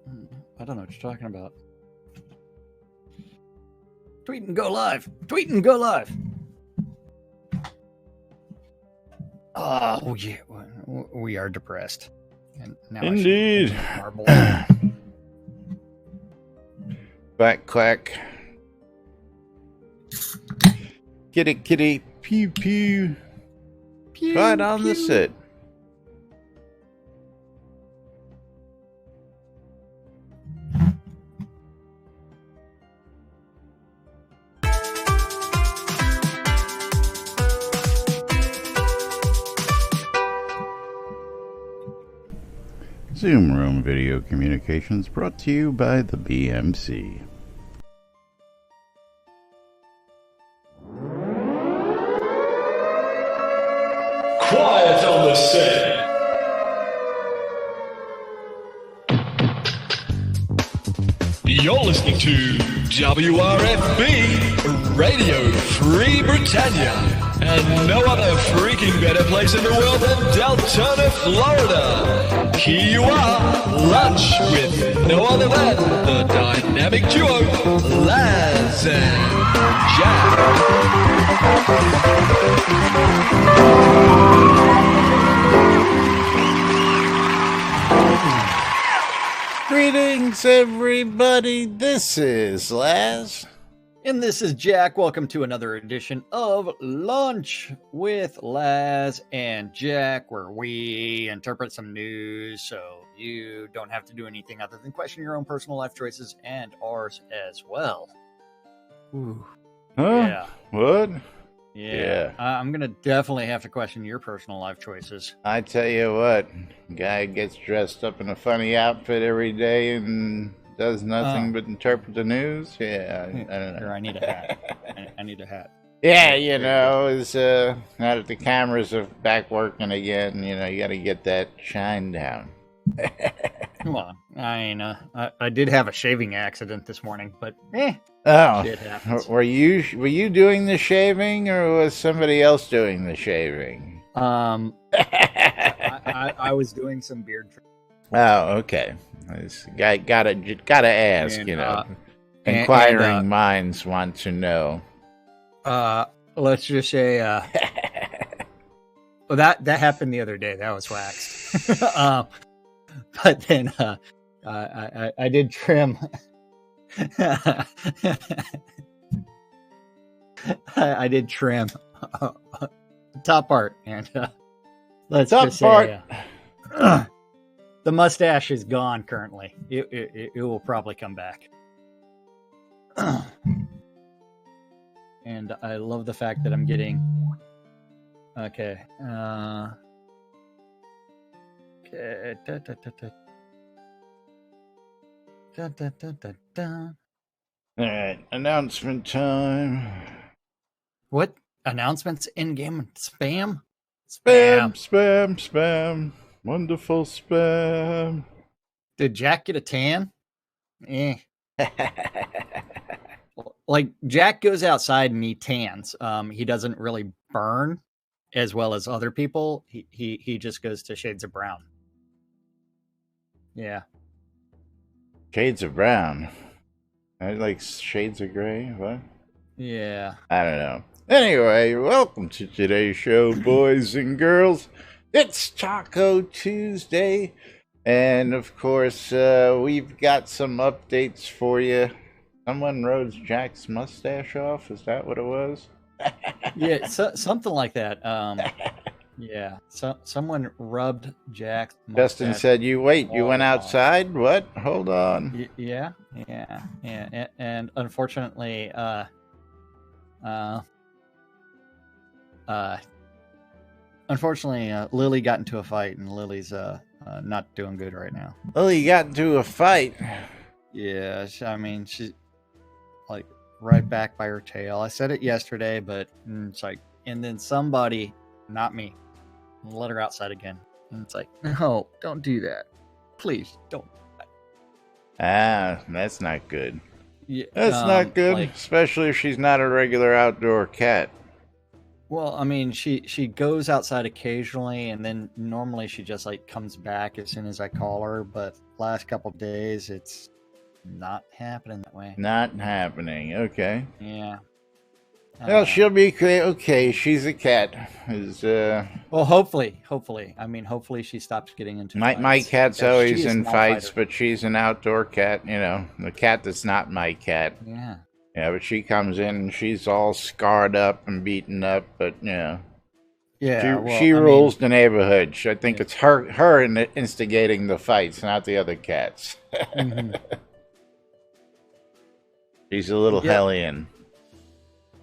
I don't know what you're talking about. Tweet and go live. Tweet and go live. Oh, yeah. We are depressed. And now Indeed. Marble. Quack, quack. Kitty, kitty, pew, pew. Pew, Right on the pew. set. Zoom Room Video Communications brought to you by the BMC. Quiet on the set. You're listening to WRFB Radio Free Britannia, and no other freaking better place in the world than Deltona, Florida. Here you are, lunch with no other than the dynamic duo, Laz and Greetings, everybody. This is Laz. And this is Jack. Welcome to another edition of Lunch with Laz and Jack, where we interpret some news so you don't have to do anything other than question your own personal life choices and ours as well. Ooh. Huh? Yeah. What? Yeah. I'm going to definitely have to question your personal life choices. I tell you what, guy gets dressed up in a funny outfit every day and does nothing but interpret the news. Yeah, I don't know. Here, I need a hat. I need a hat. Yeah, you know, it's now that the cameras are back working again, you know, you got to get that shine down. Come on. I did have a shaving accident this morning, but Oh, shit happens. were you doing the shaving, or was somebody else doing the shaving? I was doing some beard trimming. Oh, okay. This guy gotta ask, And, you know. and- Inquiring minds want to know. Let's just say, well, that happened the other day. That was waxed. But then I did trim. I did trim the top part, and let's Top just part. say the mustache is gone currently. It will probably come back. And I love the fact that I'm getting okay. Okay. All right, announcement time. What announcements in game spam? Spam. Wonderful spam. Did Jack get a tan? Like Jack goes outside and he tans. He doesn't really burn as well as other people. He just goes to shades of brown. Yeah. Shades of brown. I like shades of gray. What? Yeah. I don't know. Anyway, welcome to today's show, boys and girls. It's Taco Tuesday. And of course, we've got some updates for you. Someone rode Jack's mustache off. Is that what it was? Yeah, something like that. Yeah. Someone rubbed Jack's Justin mustache said, you went off. outside? What? Hold on. Yeah. And unfortunately, Lily got into a fight, and Lily's not doing good right now. Lily got into a fight. Yeah, she's like right back by her tail. I said it yesterday, but it's like, and then somebody, not me, let her outside again. And it's like, no, don't do that. Please don't. That's not good. Yeah, That's not good, like, especially if she's not a regular outdoor cat. Well, I mean, she goes outside occasionally, and then normally she just like comes back as soon as I call her. But last couple of days, it's not happening that way. Not happening. Okay. Yeah. Well, she'll be okay. She's a cat. Well, hopefully. I mean, hopefully she stops getting into my fights, cat's because always she is in an fights, all-fighter. but she's an outdoor cat. You know, the cat that's not my cat. Yeah. Yeah, but she comes in and she's all scarred up and beaten up. But Yeah. she rules the neighborhood. I think it's her instigating the fights, not the other cats. Mhm. She's a little Yep. hellion.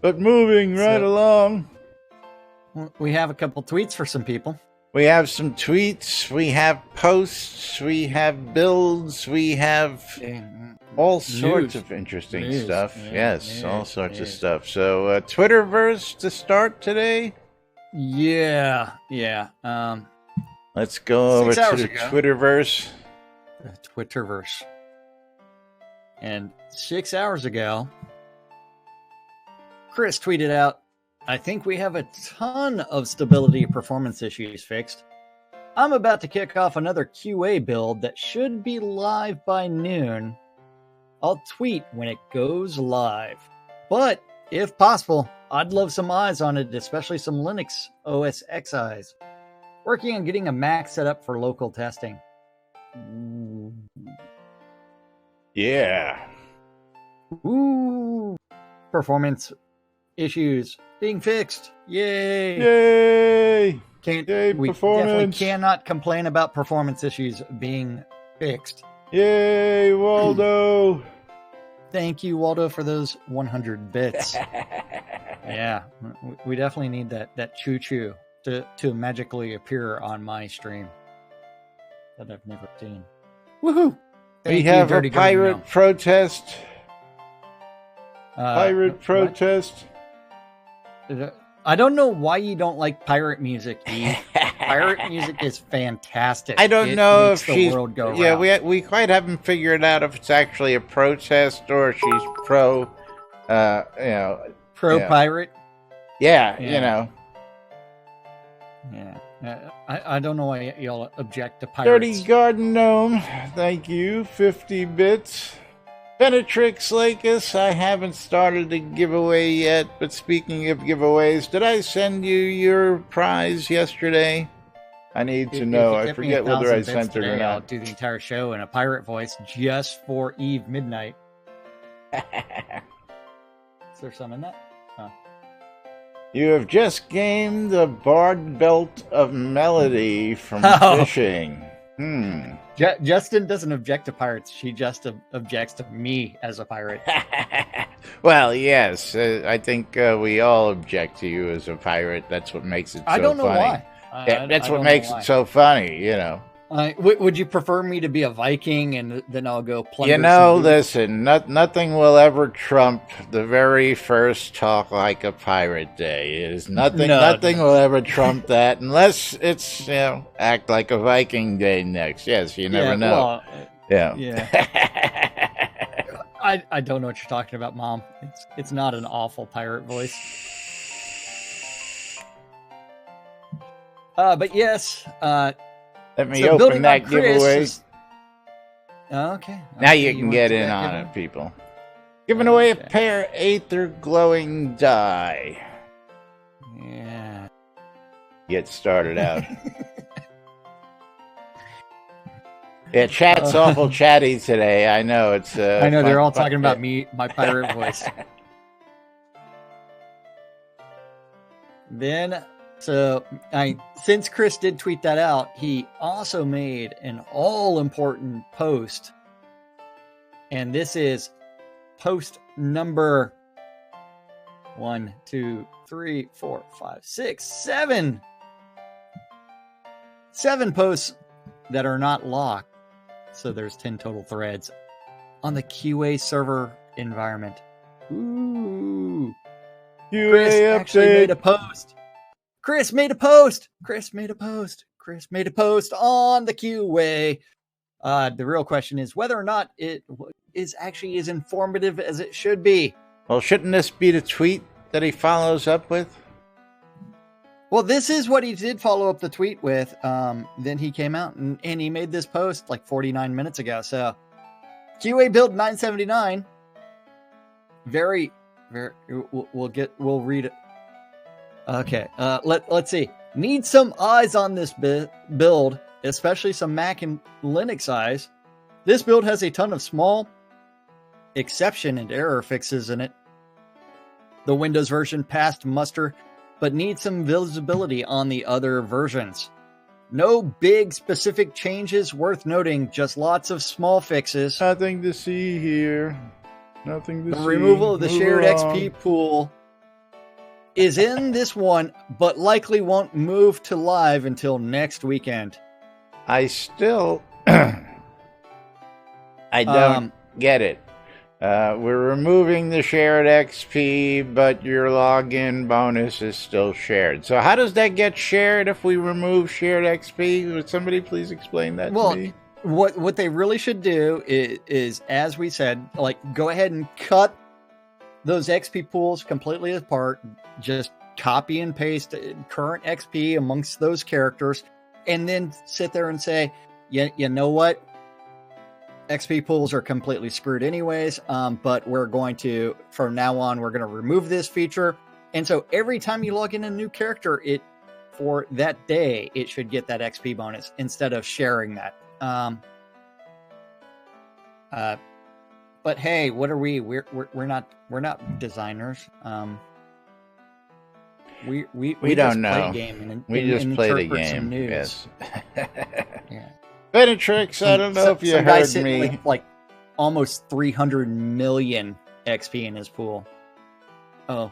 But moving right along. We have a couple tweets for some people. We have some tweets, we have posts, we have builds, we have all sorts of interesting stuff. Yes, all sorts of stuff. So, Twitterverse to start today. Yeah. Let's go over 6 to hours the ago. Twitterverse. The Twitterverse. And 6 hours ago, Chris tweeted out, I think we have a ton of stability performance issues fixed. I'm about to kick off another QA build that should be live by noon. I'll tweet when it goes live. But if possible, I'd love some eyes on it, especially some Linux OS X eyes. Working on getting a Mac set up for local testing. Yeah. Ooh. Performance issues being fixed. Yay. Yay! We definitely performance. cannot complain about performance issues being fixed. Yay, Waldo! Thank you, Waldo, for those 100 bits. Yeah, we definitely need that choo-choo to magically appear on my stream that I've never seen. Woohoo! We have a pirate protest. Protest. I don't know why you don't like pirate music, Eve. Pirate music is fantastic. I don't know if the she's world go yeah. round. We quite haven't figured out if it's actually a protest or she's pro. Pro pirate. Yeah, you know. Yeah. I don't know why y'all object to pirates. Dirty Garden Gnome, thank you. 50 bits. Benetrix Lakis, I haven't started the giveaway yet, but speaking of giveaways, did I send you your prize yesterday? I need to know. I forget whether I sent it or not. I'll do the entire show in a pirate voice just for Eve Midnight. Is there some in that? Huh. You have just gained the Bard Belt of Melody from fishing. Justin doesn't object to pirates. She just objects to me as a pirate. Well, yes. I think we all object to you as a pirate. That's what makes it so funny. I don't know why. That's what makes it so funny, you know. Would you prefer me to be a Viking and then I'll go plunder? You know, listen, nothing will ever trump the very first Talk Like a Pirate Day. Nothing will ever trump that unless it's, Act Like a Viking Day next. Yes, you never know. Well, yeah. I don't know what you're talking about, Mom. It's not an awful pirate voice. But yes, let me open that giveaway. Okay. Now you can get in on it, people. Giving away a pair of Aether Glowing Dye. Yeah. Get started out. Yeah, chat's awful chatty today. I know it's. I know they're all talking about me, my pirate voice. Then. So, since Chris did tweet that out, he also made an all-important post. And this is post number 1, 2, 3, 4, 5, 6, 7. 7 posts that are not locked. So there's 10 total threads on the QA server environment. Ooh. QA Chris update. Actually made a post. Chris made a post on the QA. The real question is whether or not it is actually as informative as it should be. Well, shouldn't this be the tweet that he follows up with? Well, this is what he did follow up the tweet with. Then he came out and he made this post like 49 minutes ago. So QA build 979. Very. We'll read it. Okay. Let's see. Need some eyes on this build, especially some Mac and Linux eyes. This build has a ton of small exception and error fixes in it. The Windows version passed muster, but needs some visibility on the other versions. No big specific changes worth noting, just lots of small fixes. Nothing to see here. Nothing to see. The removal of the shared XP pool is in this one, but likely won't move to live until next weekend. I still... I don't get it. We're removing the shared XP, but your login bonus is still shared. So how does that get shared if we remove shared XP? Would somebody please explain that to me? What they really should do is, as we said, like go ahead and cut those XP pools completely apart. Just copy and paste current XP amongst those characters, and then sit there and say, you know what? XP pools are completely screwed anyways, but we're going to, from now on, we're going to remove this feature. And so every time you log in a new character, for that day, it should get that XP bonus instead of sharing that. But hey, what are we? We're not designers. We don't just know. Play a game we just play the interpret some game. news. Yes. Yeah. Benetrix, I don't know if you heard me. With like almost 300 million XP in his pool. Oh,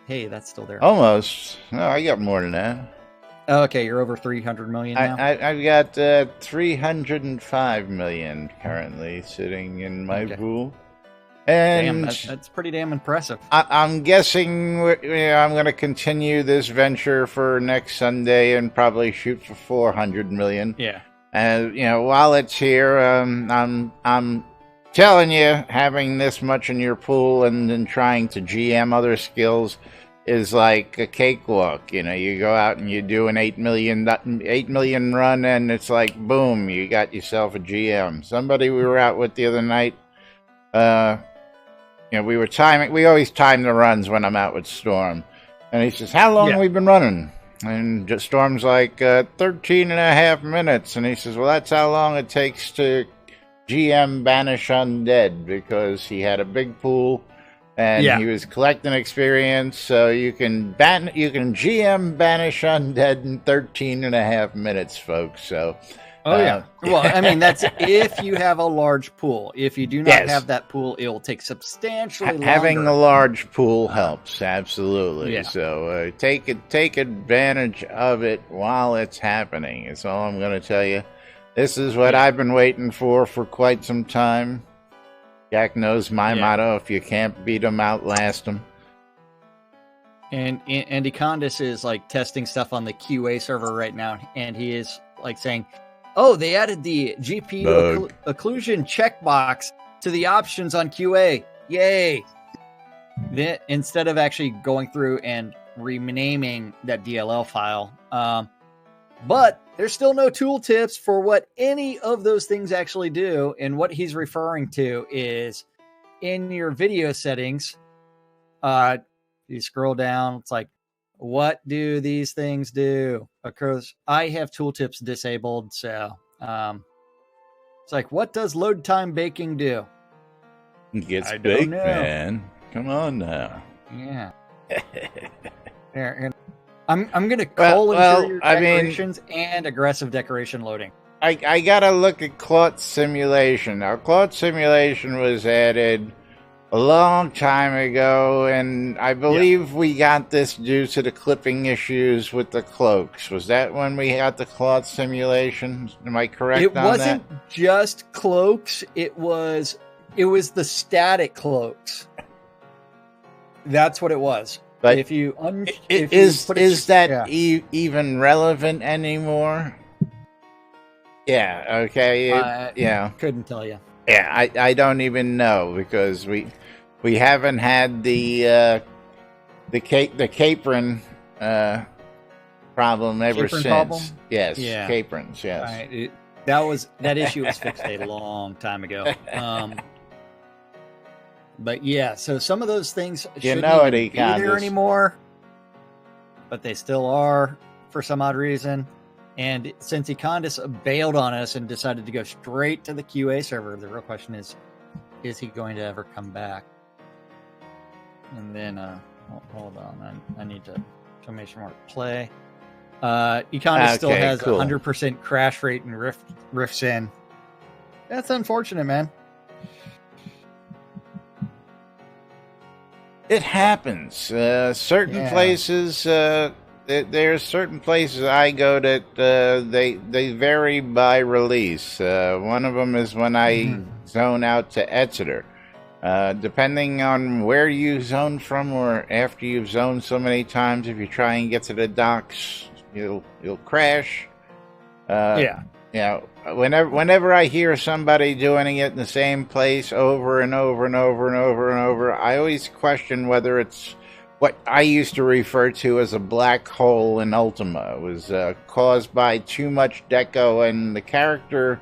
hey, that's still there. Almost. No, I got more than that. Oh, okay, you're over 300 million now. I've got 305 million currently sitting in my pool. And damn, that's pretty damn impressive. I'm guessing I'm going to continue this venture for next Sunday and probably shoot for 400 million. Yeah. And while it's here, I'm telling you, having this much in your pool and then trying to GM other skills is like a cakewalk. You go out and you do an 8 million run, and it's like boom, you got yourself a GM. Somebody we were out with the other night, we were timing. We always time the runs when I'm out with Storm, and he says, "How long have we been running?" And Storm's like 13 and a half minutes, and he says, "Well, that's how long it takes to GM Banish Undead, because he had a big pool and he was collecting experience. So you can GM Banish Undead in 13 and a half minutes, folks." So. Well, I mean, that's if you have a large pool. If you do not have that pool, it will take substantially longer. Having a large pool helps, absolutely. Yeah. So take advantage of it while it's happening. That's all I'm going to tell you. This is what I've been waiting for quite some time. Jack knows my motto: if you can't beat them, outlast them. And Andy Condis is like testing stuff on the QA server right now, and he is like saying, "Oh, they added the GPU occlusion checkbox to the options on QA. Yay!" Then, instead of actually going through and renaming that DLL file. But there's still no tooltips for what any of those things actually do. And what he's referring to is in your video settings, you scroll down, it's like, what do these things do? Because I have tooltips disabled, so it's like, what does load time baking do? It gets baked, man. Come on now. Yeah. I'm gonna call your decorations and aggressive decoration loading. I gotta look at Clot Simulation. Now, Clot Simulation was added a long time ago, and I believe we got this due to the clipping issues with the cloaks. Was that when we got the Clot Simulation? Am I correct on that? It wasn't just cloaks. It was the static cloaks. That's what it was. But if you is that even relevant anymore? Yeah. Okay. Couldn't tell you. Yeah, I don't even know, because we haven't had the capron problem ever Capron since. problem? Yes, Yeah. caprons, yes. Right. That issue was fixed a long time ago. But yeah, so some of those things shouldn't even be there anymore, but they still are for some odd reason. And since Econdis bailed on us and decided to go straight to the QA server, the real question is he going to ever come back? And then, hold on, I need to exclamation mark play. Econdis still has 100% crash rate and rifts in. That's unfortunate, man. It happens. Certain places, there's certain places I go that they vary by release. One of them is when I zone out to Exeter. Depending on where you zone from, or after you've zoned so many times, if you try and get to the docks, you'll crash. Whenever I hear somebody doing it in the same place over and over and over and over and over, I always question whether it's what I used to refer to as a black hole in Ultima. It was caused by too much deco, and the character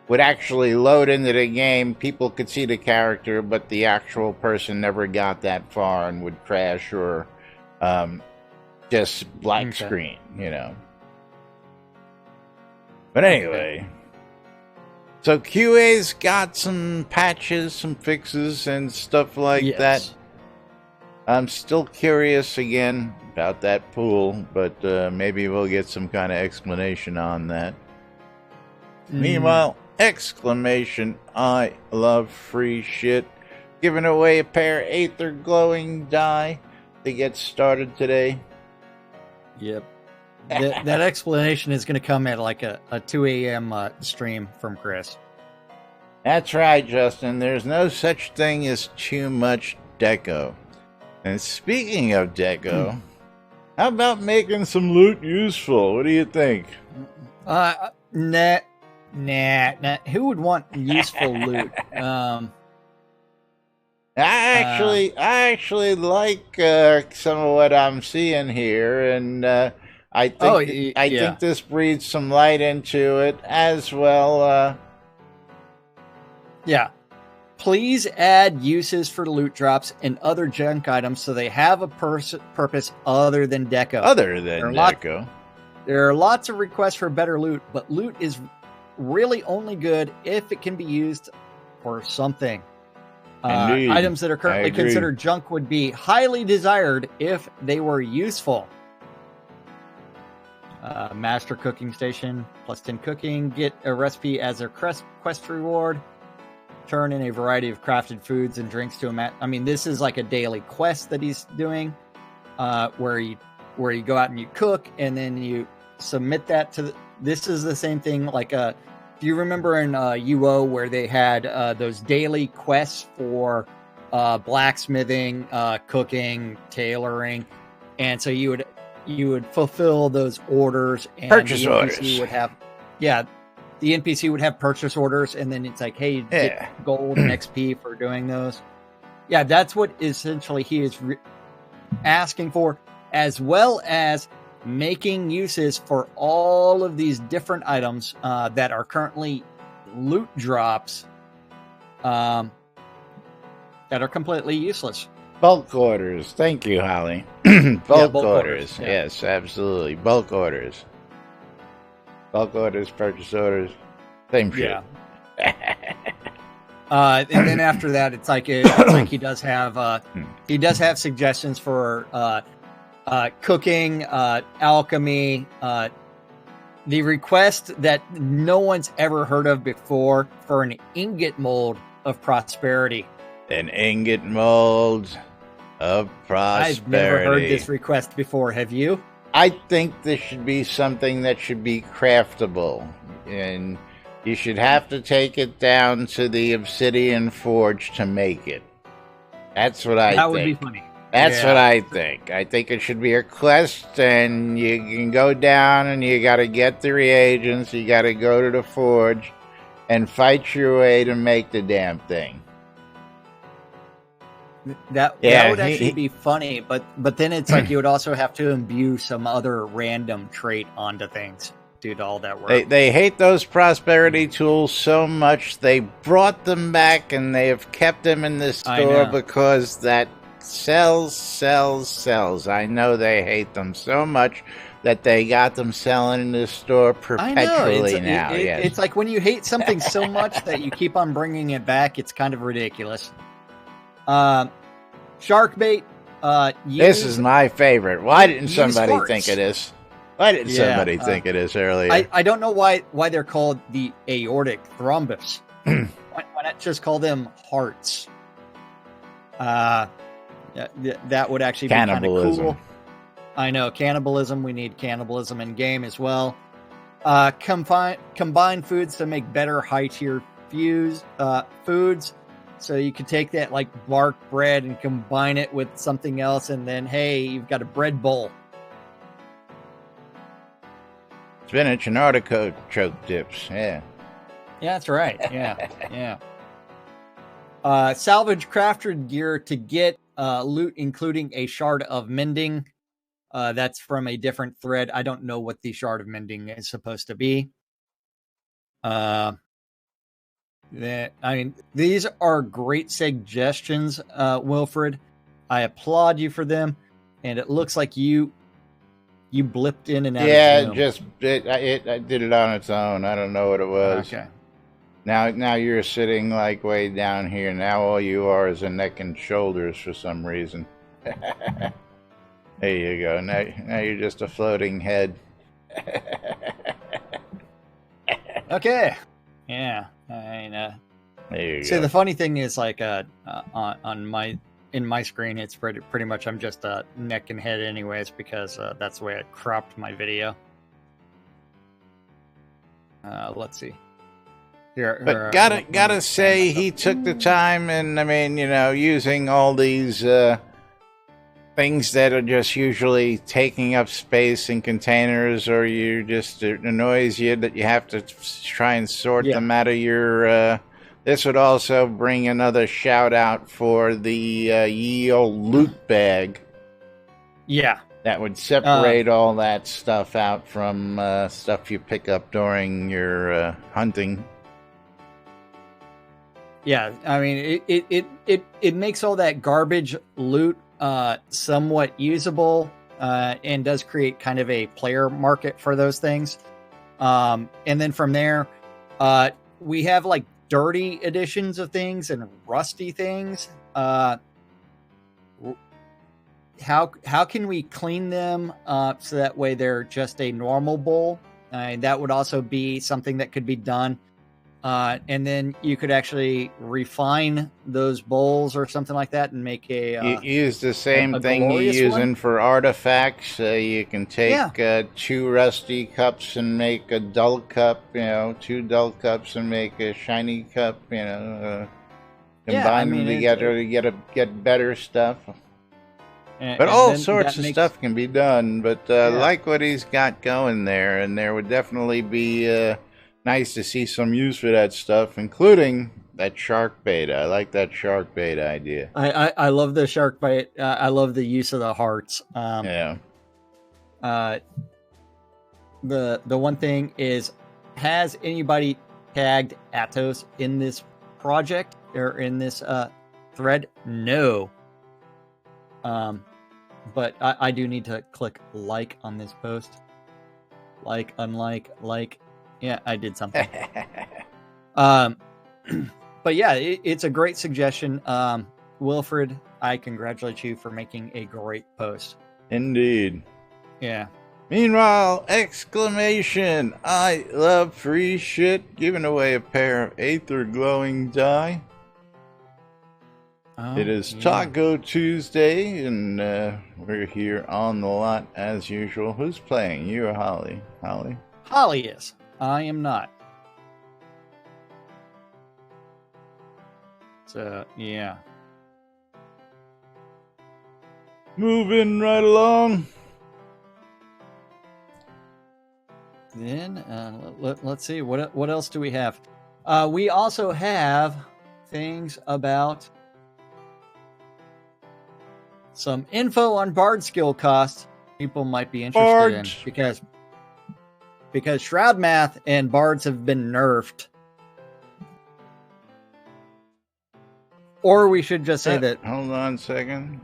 would actually load into the game. People could see the character, but the actual person never got that far and would crash or just black screen, But anyway, so QA's got some patches, some fixes, and stuff like that. I'm still curious again about that pool, but maybe we'll get some kind of explanation on that. Meanwhile, exclamation, I love free shit. Giving away a pair of Aether glowing dye to get started today. Yep. That explanation is going to come at like a 2 a.m. Stream from Chris. That's right, Justin. There's no such thing as too much deco. And speaking of deco, how about making some loot useful? What do you think? Nah. Who would want useful loot? I actually like some of what I'm seeing here, and I think this breathes some light into it as well. Please add uses for loot drops and other junk items so they have a purpose other than deco. There are lots of requests for better loot, but loot is really only good if it can be used for something. Items that are currently considered junk would be highly desired if they were useful. Master cooking station, plus 10 cooking, get a recipe as a quest reward. Turn in a variety of crafted foods and drinks to a this is like a daily quest that he's doing, where you go out and you cook and then you submit that to this is the same thing. Like, do you remember in UO where they had those daily quests for blacksmithing, cooking, tailoring, and so you would fulfill those orders, and purchase orders would have, the NPC would have purchase orders, and then it's like, hey, you get gold and XP for doing those. Yeah, that's what essentially he is asking for, as well as making uses for all of these different items that are currently loot drops that are completely useless. Bulk orders. Thank you, Holly. Bulk orders. Yes, absolutely. Bulk orders. Bulk orders, purchase orders, same shit. And then after that, it's like he does have suggestions for cooking, alchemy. The request that no one's ever heard of before for an ingot mold of prosperity. An ingot mold of prosperity. I've never heard this request before. Have you? I think this should be something that should be craftable, and you should have to take it down to the Obsidian Forge to make it. That's what I think. That would be funny. That's what I think. I think it should be a quest, and you can go down, and you got to get the reagents, you got to go to the forge, and fight your way to make the damn thing. That Yeah, would actually be funny, but then it's like you would also have to imbue some other random trait onto things due to all that work. They hate those prosperity tools so much they brought them back and they have kept them in the store because that sells. I know they hate them so much that they got them selling in the store perpetually now. Yes. It's like when you hate something so much that you keep on bringing it back, it's kind of ridiculous. Shark bait. This is my favorite. Why didn't somebody think of this? Why didn't somebody think of this earlier? I don't know why they're called the aortic thrombus. Why not just call them hearts? That would actually be kind of cool. I know, cannibalism. We need cannibalism in game as well. Combine foods to make better high tier foods. So you could take that like bark bread and combine it with something else, and then hey, you've got a bread bowl. Spinach and artichoke dips. Yeah, that's right. Yeah. Salvage crafted gear to get loot, including a shard of mending. That's from a different thread. I don't know what the shard of mending is supposed to be. These are great suggestions, Wilfred. I applaud you for them, and it looks like you blipped in and out. Yeah, it did it on its own. I don't know what it was. Okay. Now you're sitting like way down here. Now all you are is a neck and shoulders for some reason. There you go. Now you're just a floating head. Okay. Yeah. There you go. So the funny thing is, like, in my screen, it's pretty much I'm just a neck and head, anyways, because that's the way I cropped my video. Let's see. But gotta say, he took the time, and I mean, using all these things that are just usually taking up space in containers, or it annoys you that you have to try and sort them out of your. This would also bring another shout out for the ye old loot bag. Yeah. That would separate all that stuff out from stuff you pick up during your hunting. Yeah, I mean, it makes all that garbage loot somewhat usable, and does create kind of a player market for those things. And then from there, we have like dirty editions of things and rusty things. How can we clean them so that way they're just a normal bowl? That would also be something that could be done. And then you could actually refine those bowls or something like that and make you use the same thing you're using for artifacts. You can take 2 rusty cups and make a dull cup, 2 dull cups and make a shiny cup, combine them together to get better stuff. But all sorts of stuff can be done, but like what he's got going there, and there would definitely be nice to see some use for that stuff, including that shark bait. I like that shark bait idea. I love the shark bait. I love the use of the hearts. The one thing is, has anybody tagged Atos in this project or in this thread? No. But I do need to click like on this post. Like, unlike, like. Yeah, I did something. But yeah, it's a great suggestion. Wilfred, I congratulate you for making a great post. Indeed. Yeah. Meanwhile, exclamation, I love free shit, giving away a pair of Aether glowing dye. It is Taco Tuesday, and we're here on the lot as usual. Who's playing? You or Holly? Holly is. I am not. So, yeah. Moving right along. Then, let's see. What else do we have? We also have things about some info on Bard skill costs. People might be interested in because Shroud Math and Bards have been nerfed. Or we should just say that. Hold on a second.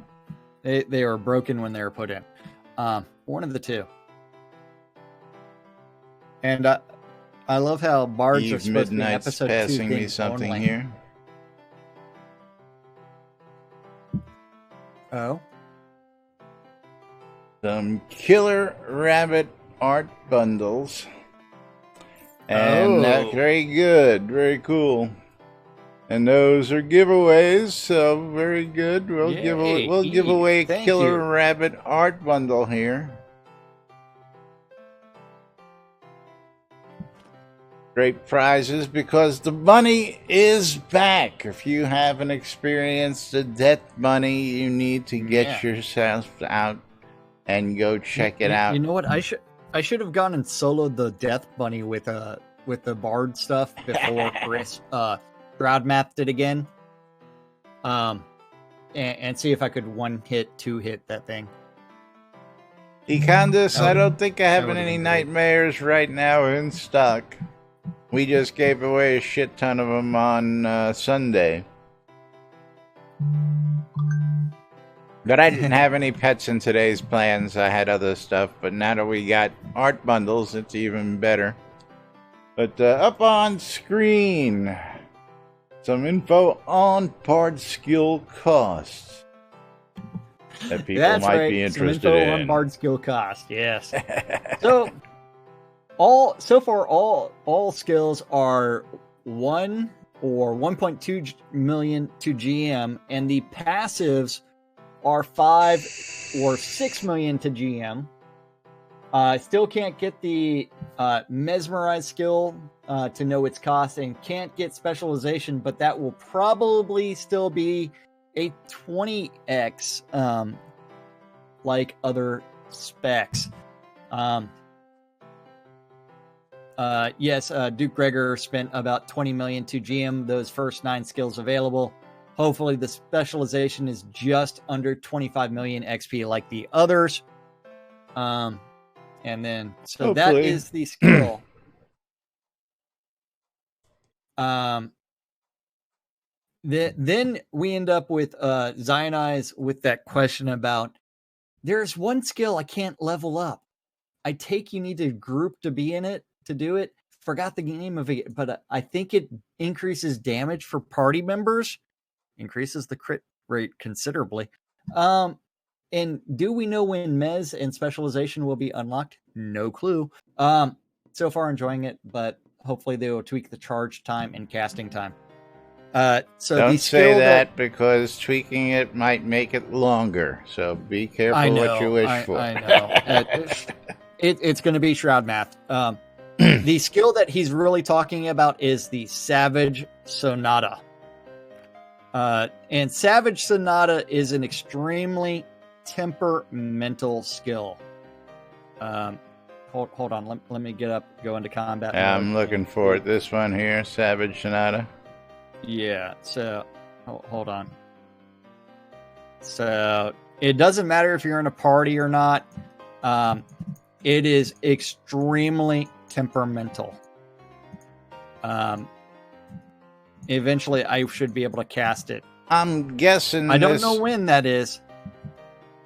They were broken when they were put in. One of the two. And I love how Bards are supposed to be episode 2 passing me something only. here. Oh. Some Killer Rabbit art bundles. And very good. Very cool. And those are giveaways, so very good. We'll give away a Killer Rabbit art bundle here. Great prizes because the money is back. If you haven't experienced the Death Bunny, you need to get yourself out and go check it out. You know what? I should have gone and soloed the Death Bunny with the Bard stuff before Chris Shroud mathed it again. And see if I could 1-hit, 2-hit that thing. Econdis, I don't think I have any nightmares right now in stock. We just gave away a shit ton of them on Sunday. But I didn't have any pets in today's plans. I had other stuff. But now that we got art bundles, it's even better. But up on screen, some info on skill costs that people might be interested some info in. On Bard skill cost, yes. So all skills are 1 or 1.2 million to GM, and the passives are 5 or 6 million to GM. Still can't get the mesmerize skill to know its cost, and can't get specialization, but that will probably still be a 20x like other specs. Yes, Duke Gregor spent about 20 million to GM those first 9 skills available. Hopefully the specialization is just under 25 million XP like the others. And then, so hopefully. That is the skill. Then we end up with Zionize with that question about, there's one skill I can't level up. I take you need a group to be in it to do it. Forgot the name of it, but I think it increases damage for party members, increases the crit rate considerably. And do we know when Mez and specialization will be unlocked? No clue. So far enjoying it, but hopefully they will tweak the charge time and casting time. So don't say that because tweaking it might make it longer. So be careful what you wish for. I know. It's going to be Shroud Math. The skill that he's really talking about is the Savage Sonata. And Savage Sonata is an extremely temperamental skill. Hold on. Let me get up, go into combat. I'm looking for it. This one here, Savage Sonata. Yeah, so hold on. So it doesn't matter if you're in a party or not. It is extremely temperamental. Eventually I should be able to cast it. I'm guessing I don't know when that is,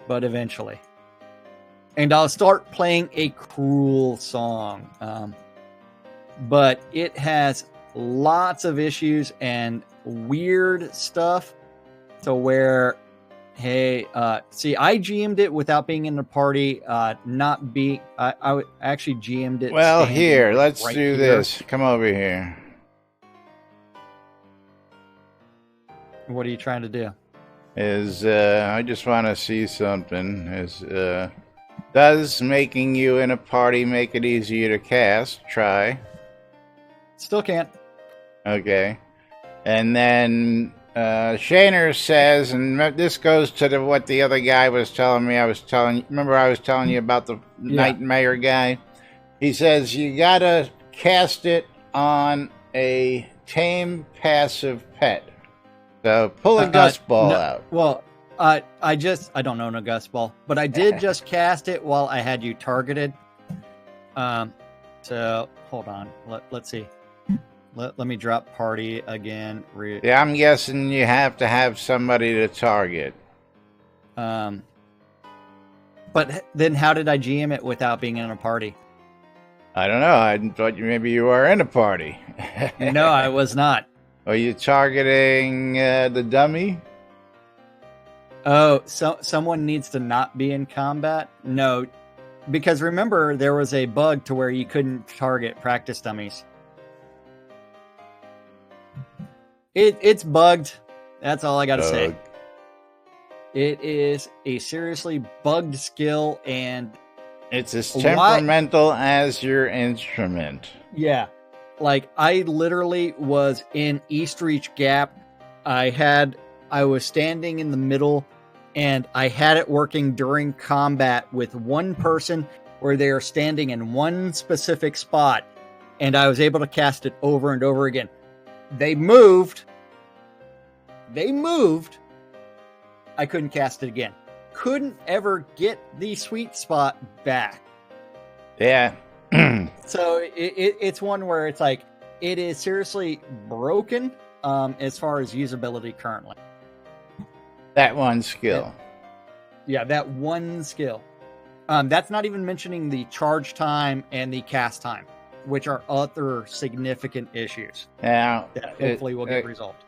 but eventually. And I'll start playing a cruel song. But it has lots of issues and weird stuff to where, hey, see, I GM'd it without being in the party, I actually GM'd it. Well, here, let's do this. Come over here. What are you trying to do? I just want to see something. Does making you in a party make it easier to cast? Try. Still can't. Okay. And then Shaner says, and this goes to what the other guy was telling me. Remember I was telling you about the Nightmare guy? He says you gotta cast it on a tame passive pet. So pull a Gust Ball out. Well, I don't own a gust ball, but I did just cast it while I had you targeted. So hold on. Let's see. Let me drop party again. Yeah, I'm guessing you have to have somebody to target. But then how did I GM it without being in a party? I don't know. I thought maybe you were in a party. No, I was not. Are you targeting the dummy? Oh, so someone needs to not be in combat? No, because remember there was a bug to where you couldn't target practice dummies. It's bugged. That's all I got to say. It is a seriously bugged skill, and it's as temperamental as your instrument. Yeah. Like, I literally was in East Reach Gap. I was standing in the middle, and I had it working during combat with one person where they are standing in one specific spot, and I was able to cast it over and over again. They moved. I couldn't cast it again. Couldn't ever get the sweet spot back. Yeah. So it's one where it's like, it is seriously broken as far as usability currently. That one skill. Yeah, that one skill. That's not even mentioning the charge time and the cast time, which are other significant issues. Now, that hopefully will get resolved.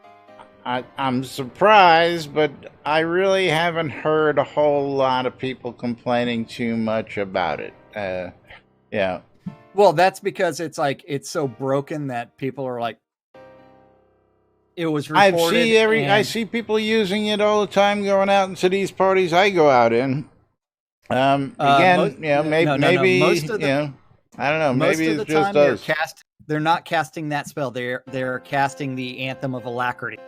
I'm surprised, but I really haven't heard a whole lot of people complaining too much about it. Yeah. Well, that's because it's like, it's so broken that people are like, it was reported. I see people using it all the time going out into these parties I go out in. Again, maybe most of the, I don't know. Maybe it's just us. They're not casting that spell. They're casting the Anthem of Alacrity.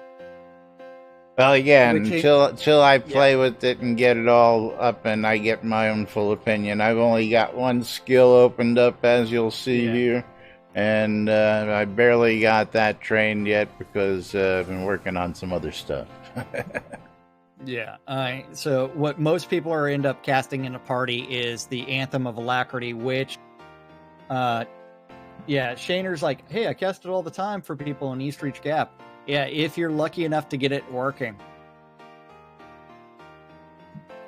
Well, again, until I play with it and get it all up and I get my own full opinion. I've only got one skill opened up, as you'll see here. And I barely got that trained yet because I've been working on some other stuff. Yeah. So what most people are end up casting in a party is the Anthem of Alacrity, which, Shaner's like, hey, I cast it all the time for people in East Reach Gap. Yeah, if you're lucky enough to get it working.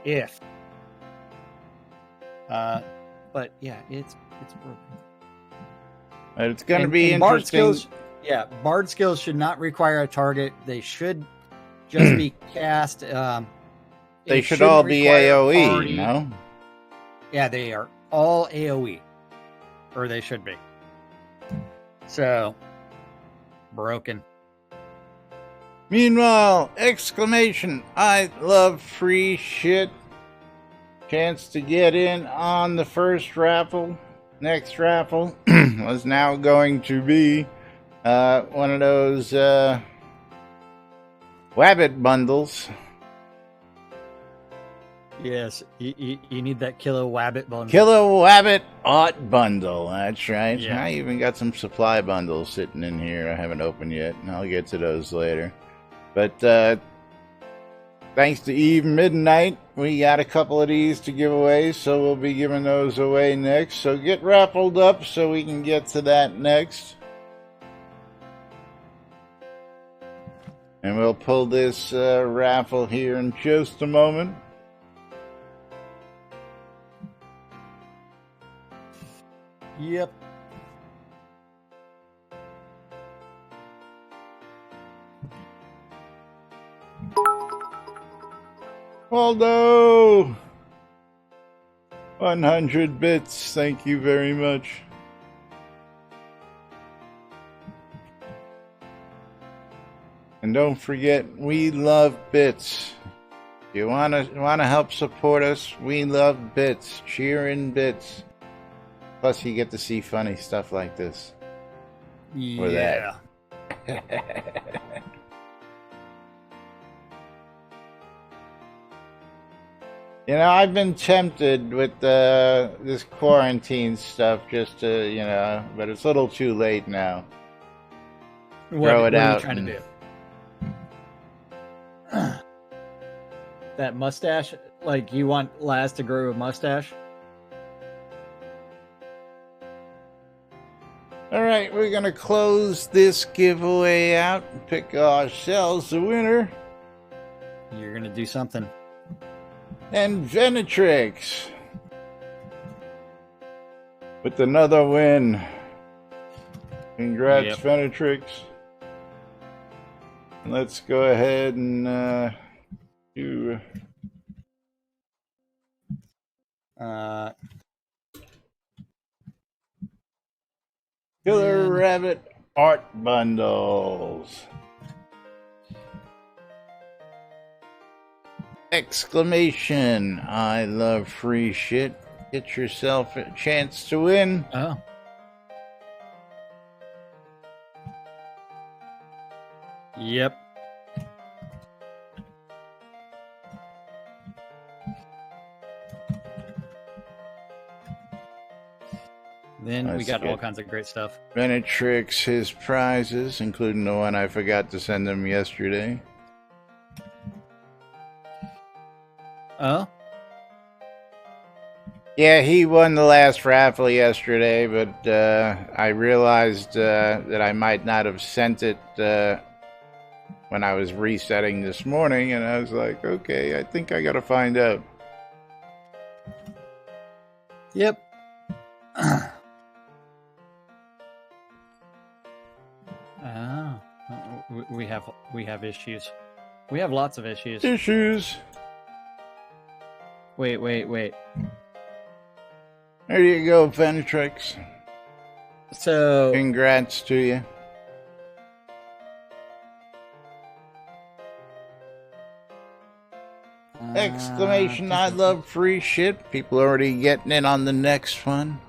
But yeah, it's broken. It's going to be interesting. Bard skills should not require a target. They should just be cast. They should all be AoE, no? Yeah, they are all AoE. Or they should be. So, broken. Meanwhile, exclamation, I love free shit. Chance to get in on the first raffle. Next raffle was now going to be one of those Wabbit bundles. Yes, you need that Kilo Wabbit bundle. Kilo Wabbit Art bundle, that's right. Yeah. I even got some supply bundles sitting in here I haven't opened yet, and I'll get to those later. But thanks to Eve Midnight, we got a couple of these to give away, so we'll be giving those away next. So get raffled up so we can get to that next. And we'll pull this raffle here in just a moment. Yep. Waldo! 100 bits, thank you very much. And don't forget, we love bits. If you wanna help support us, we love bits. Cheer in bits. Plus you get to see funny stuff like this. Yeah. Or that. You know, I've been tempted with this quarantine stuff just to, but it's a little too late now. What are you trying to do? that mustache? Like, you want Laz to grow a mustache? All right, we're going to close this giveaway out and pick ourselves a winner. You're going to do something. And Venetrix with another win. Congrats, Yep. Venetrix. Let's go ahead and do... Killer Rabbit Art Bundles. Exclamation, I love free shit. Get yourself a chance to win. Oh. Yep. Then we got all kinds of great stuff. Venetrix his prizes, including the one I forgot to send him yesterday. Oh? Yeah, he won the last raffle yesterday, but I realized that I might not have sent it when I was resetting this morning, and I was like, okay, I think I gotta find out. Yep. We have issues. We have lots of issues. Issues. Wait. There you go, Venetrix. So, Congrats to you. Exclamation, I love free shit. People already getting in on the next one.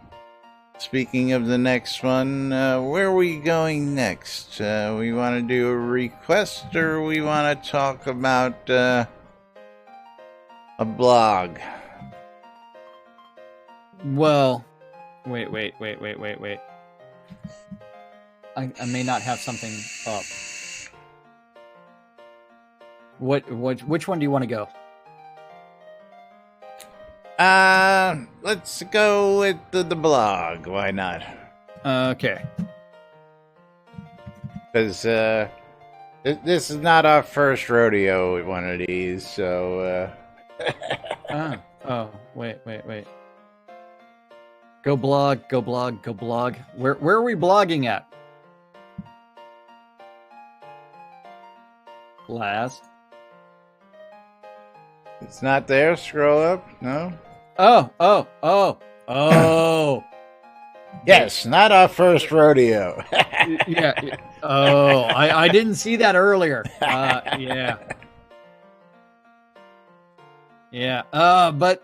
Speaking of the next one, where are we going next? We want to do a request, or we want to talk about a blog? Well, wait. I may not have something up. Which one do you want to go? Let's go with the blog. Why not? Okay. Because this is not our first rodeo with one of these, so wait. Go blog. Where are we blogging at? Laz? It's not there. Scroll up. No. Oh. Yes, not our first rodeo. Yeah. Oh, I didn't see that earlier. Yeah. But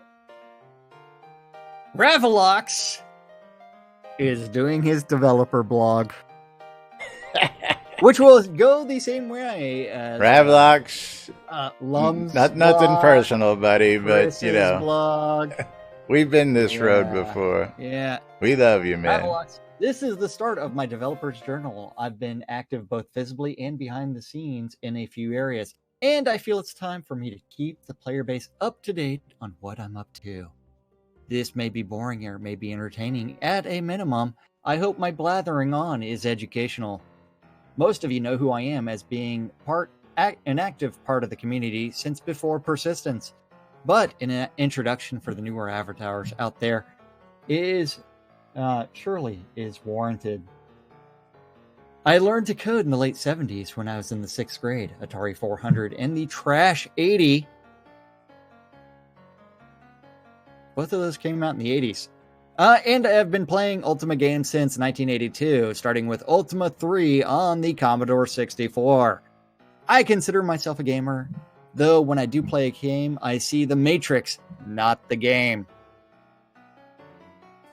Ravelox is doing his developer blog, which will go the same way as Ravelox. Lum's nothing blog, personal, buddy, but Chris's you know, blog. we've been this road before. Yeah. We love you, man. Ravelox. This is the start of my developer's journal. I've been active both visibly and behind the scenes in a few areas, and I feel it's time for me to keep the player base up to date on what I'm up to. This may be boring or may be entertaining. At a minimum, I hope my blathering on is educational. Most of you know who I am as being an active part of the community since before Persistence, but an introduction for the newer avatars out there surely is warranted. I learned to code in the late 70s when I was in the 6th grade, Atari 400, and the Trash 80. Both of those came out in the 80s. And I've been playing Ultima games since 1982, starting with Ultima 3 on the Commodore 64. I consider myself a gamer, though when I do play a game, I see the Matrix, not the game.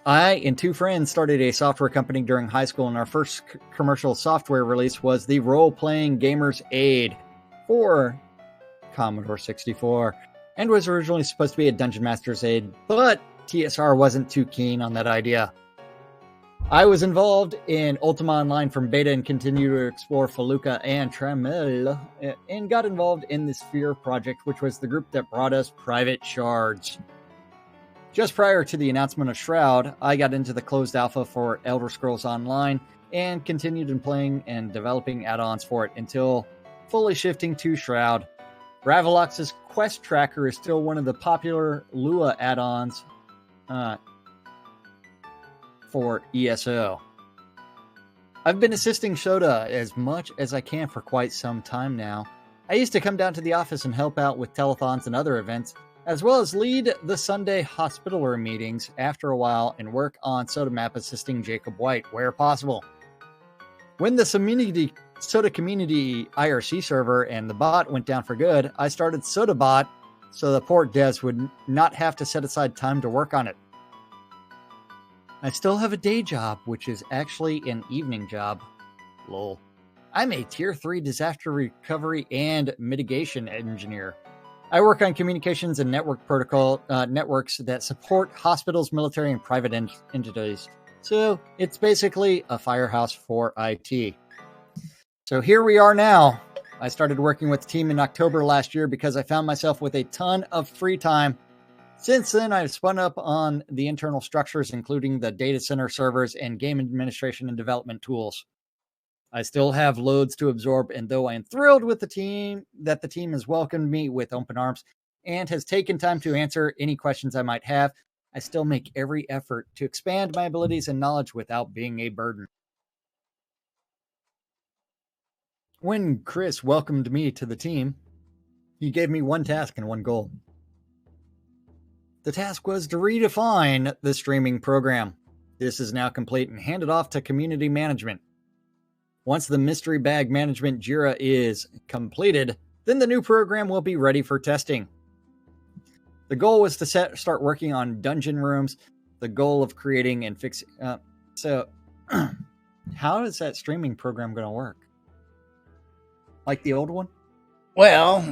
I and two friends started a software company during high school, and our first commercial software release was the Role-Playing Gamer's Aid for Commodore 64, and was originally supposed to be a Dungeon Master's Aid, but TSR wasn't too keen on that idea. I was involved in Ultima Online from beta and continue to explore Feluca and Tremel, and got involved in the Sphere project, which was the group that brought us Private Shards. Just prior to the announcement of Shroud, I got into the closed alpha for Elder Scrolls Online and continued in playing and developing add-ons for it until fully shifting to Shroud. Ravalox's Quest Tracker is still one of the popular Lua add-ons for ESO. I've been assisting Shota as much as I can for quite some time now. I used to come down to the office and help out with telethons and other events, as well as lead the Sunday Hospitaller meetings after a while and work on Soda Map assisting Jacob White where possible. When the Soda Community IRC server and the bot went down for good, I started SodaBot so the port devs would not have to set aside time to work on it. I still have a day job, which is actually an evening job. Lol. I'm a Tier 3 disaster recovery and mitigation engineer. I work on communications and network protocol networks that support hospitals, military, and private entities. So it's basically a firehouse for IT. So here we are now. I started working with the team in October last year because I found myself with a ton of free time. Since then, I've spun up on the internal structures, including the data center servers and game administration and development tools. I still have loads to absorb, and though I am thrilled with the team has welcomed me with open arms and has taken time to answer any questions I might have, I still make every effort to expand my abilities and knowledge without being a burden. When Chris welcomed me to the team, he gave me one task and one goal. The task was to redefine the streaming program. This is now complete and handed off to community management. Once the mystery bag management JIRA is completed, then the new program will be ready for testing. The goal was to start working on dungeon rooms, the goal of creating and fixing... So, how is that streaming program going to work? Like the old one? Well,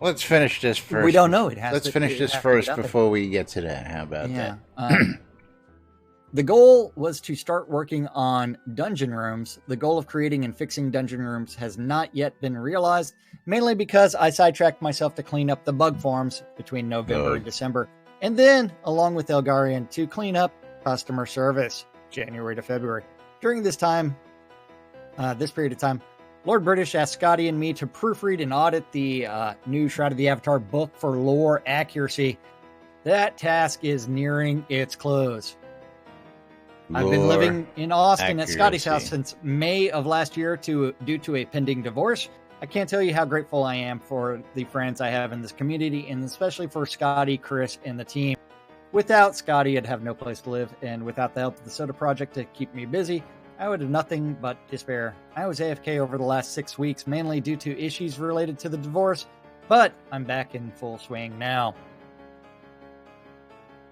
let's finish this first. We don't know. Let's finish this first before we get to that. How about that? The goal was to start working on dungeon rooms. The goal of creating and fixing dungeon rooms has not yet been realized, mainly because I sidetracked myself to clean up the bug forms between November and December, and then, along with Elgarian, to clean up customer service, January to February. During this period of time, Lord British asked Scotty and me to proofread and audit the new Shroud of the Avatar book for lore accuracy. That task is nearing its close. I've been living in Austin at Scotty's house since May of last year due to a pending divorce. I can't tell you how grateful I am for the friends I have in this community, and especially for Scotty, Chris, and the team. Without Scotty, I'd have no place to live, and without the help of the Soda Project to keep me busy, I would have nothing but despair. I was AFK over the last 6 weeks, mainly due to issues related to the divorce, but I'm back in full swing now.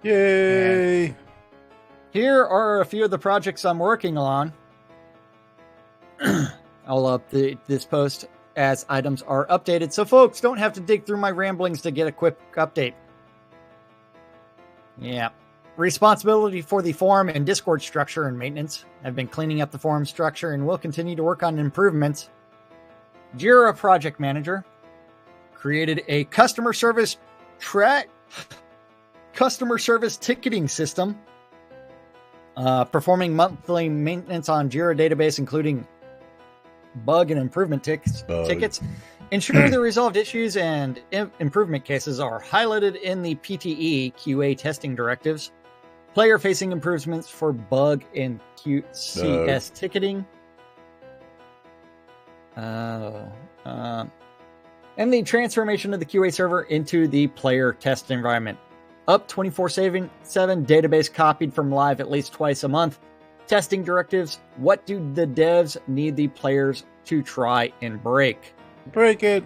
Yay! And here are a few of the projects I'm working on. I'll update this post as items are updated, so folks don't have to dig through my ramblings to get a quick update. Yeah. Responsibility for the forum and Discord structure and maintenance. I've been cleaning up the forum structure and will continue to work on improvements. JIRA Project Manager. Created a customer service ticketing system. Performing monthly maintenance on JIRA database, including bug and improvement tickets. Ensure the resolved issues and improvement cases are highlighted in the PTE QA testing directives. Player-facing improvements for bug and QCS ticketing. And the transformation of the QA server into the player test environment. Up 24/7 database copied from live at least twice a month. Testing directives. What do the devs need the players to try and break? Break it.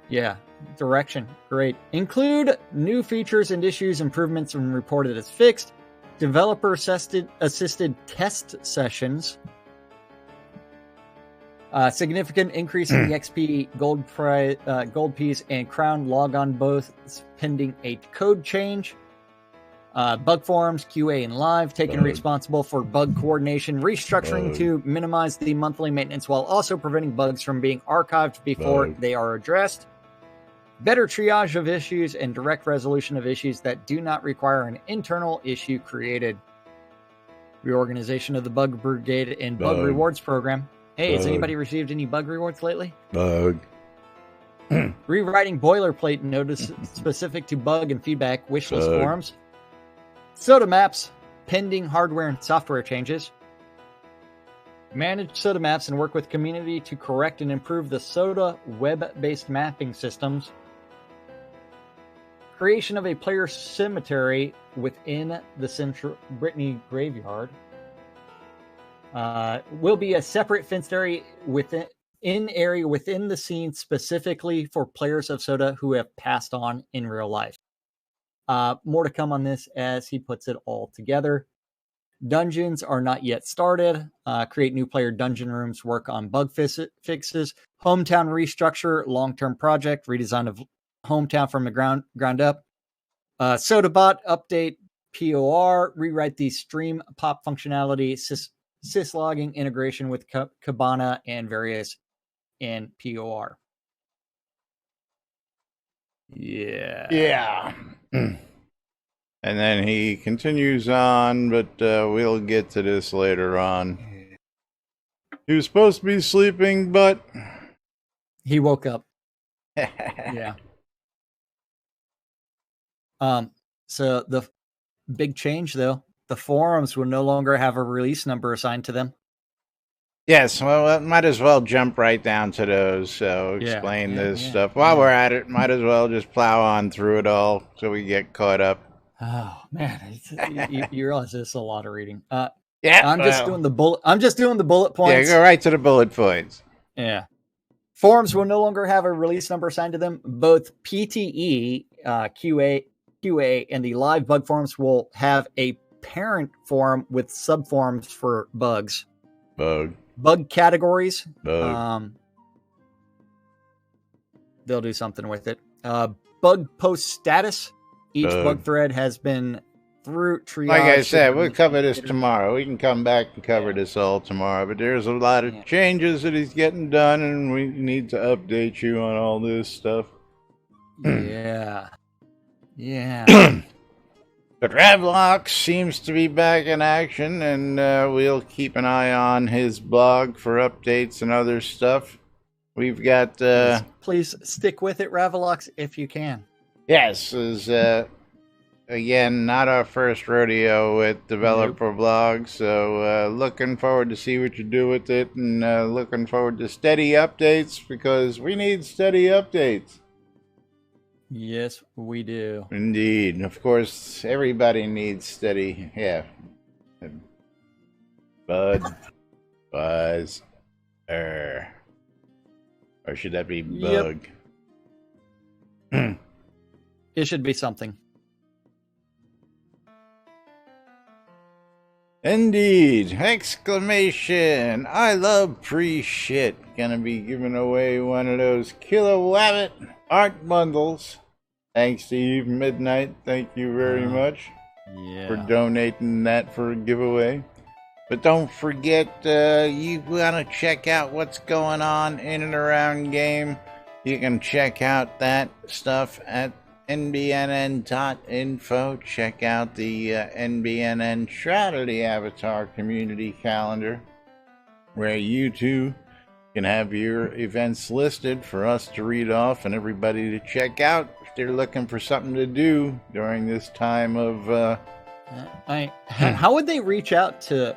Yeah. Direction. Great. Include new features and issues, improvements, and reported as fixed. Developer assisted test sessions. Significant increase in the XP gold piece and crown logon both pending a code change. Bug forums, QA, and live, taking responsible for bug coordination, restructuring to minimize the monthly maintenance while also preventing bugs from being archived before they are addressed. Better triage of issues and direct resolution of issues that do not require an internal issue created. Reorganization of the bug brigade and bug rewards program. Hey, has anybody received any bug rewards lately? Bug. Rewriting boilerplate notice specific to bug and feedback wishlist forums. Soda maps, pending hardware and software changes. Manage soda maps and work with community to correct and improve the soda web-based mapping systems. Creation of a player cemetery within the Central Brittany graveyard. Will be a separate fenced area within the scene specifically for players of Soda who have passed on in real life. More to come on this as he puts it all together. Dungeons are not yet started. Create new player dungeon rooms, work on bug fixes. Hometown restructure, long-term project, redesign of Hometown from the ground up. SodaBot update POR, rewrite the stream pop functionality, syslogging integration with Kibana and various in POR. Yeah. And then he continues on, but we'll get to this later on. He was supposed to be sleeping, but he woke up. Yeah. So the big change, though, the forums will no longer have a release number assigned to them. Yes, well, might as well jump right down to those. So explain this stuff. While we're at it, might as well just plow on through it all so we get caught up. Oh man, you realize this is a lot of reading. I'm just doing the bullet. I'm just doing the bullet points. Yeah, go right to the bullet points. Yeah. Forums will no longer have a release number assigned to them. Both PTE, QA, and the live bug forums will have a parent forum with subforums for bugs. Bug categories. They'll do something with it. Bug post status. Each bug thread has been through triage. Like I said, we'll cover this tomorrow. We can come back and cover this all tomorrow. But there's a lot of changes that he's getting done, and we need to update you on all this stuff. Yeah. But Ravlox seems to be back in action, and we'll keep an eye on his blog for updates and other stuff. We've got... Please stick with it, Ravlox, if you can. Yes, is again, not our first rodeo with developer blogs, so looking forward to see what you do with it, and looking forward to steady updates, because we need steady updates. Yes, we do. Indeed. Of course, everybody needs steady. Yeah. Buzz. Or should that be bug? Yep. It should be something. Indeed! Exclamation! I love free shit. Gonna be giving away one of those Killer Wabbit art bundles. Thanks to Eve Midnight. Thank you very much for donating that for a giveaway. But don't forget, you want to check out what's going on in and around game. You can check out that stuff at NBNN.info. Check out the NBNN Shroud of the Avatar community calendar, where you too can have your events listed for us to read off and everybody to check out if they're looking for something to do during this time of... How would they reach out to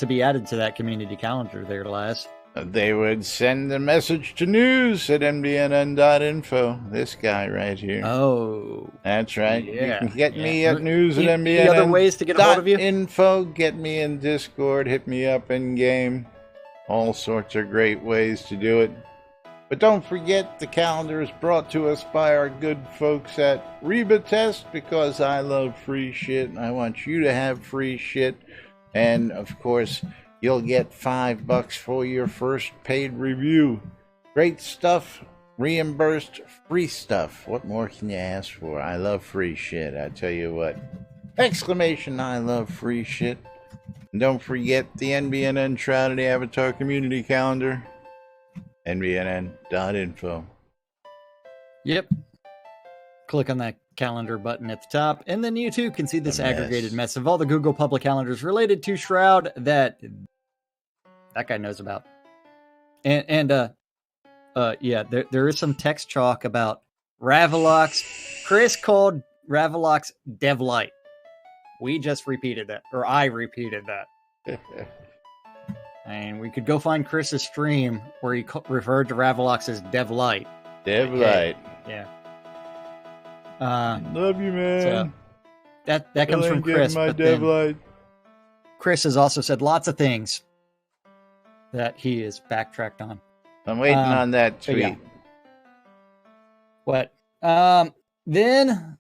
be added to that community calendar there, Laz? They would send a message to news at NBNN.info. This guy right here. Oh. That's right. Yeah. You can get me at news at NBNN. Any other ways to get a hold of you? Info. Get me in Discord. Hit me up in game. All sorts of great ways to do it. But don't forget, the calendar is brought to us by our good folks at Reba Test, because I love free shit and I want you to have free shit. And of course, you'll get $5 for your first paid review. Great stuff, reimbursed, free stuff. What more can you ask for? I love free shit, I tell you what. Exclamation, I love free shit. And don't forget the NBNN Shroud of the Avatar Community Calendar. NBNN.info. Yep. Click on that calendar button at the top, and then you too can see this aggregated mess of all the Google public calendars related to Shroud that guy knows about. And yeah, there is some text chalk about Ravelox. Chris called Ravelox DevLite. We just repeated that, or I repeated that. And we could go find Chris's stream where he referred to Ravelox as DevLite. DevLite. Yeah. Love you, man. So that comes from Chris. My DevLite. Chris has also said lots of things that he is backtracked on. I'm waiting on that tweet. Yeah. What? Then,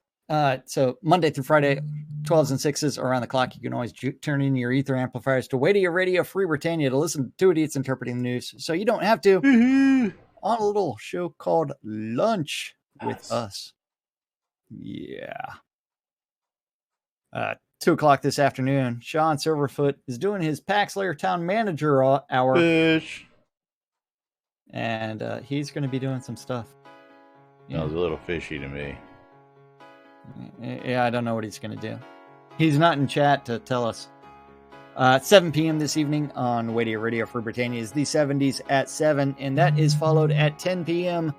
so Monday through Friday, 12s and 6s around the clock. You can always turn in your ether amplifiers to Wadia Radio Free Britannia to listen to two idiots interpreting the news. So you don't have to. On a little show called Lunch with Us. Yeah. 2 o'clock this afternoon, Sean Silverfoot is doing his Paxlayer Town Manager hour. Fish. And he's going to be doing some stuff. Yeah. Sounds a little fishy to me. Yeah, I don't know what he's going to do. He's not in chat to tell us. 7 p.m. this evening on Wadia Radio for Britannia is the 70s at 7, and that is followed at 10 p.m.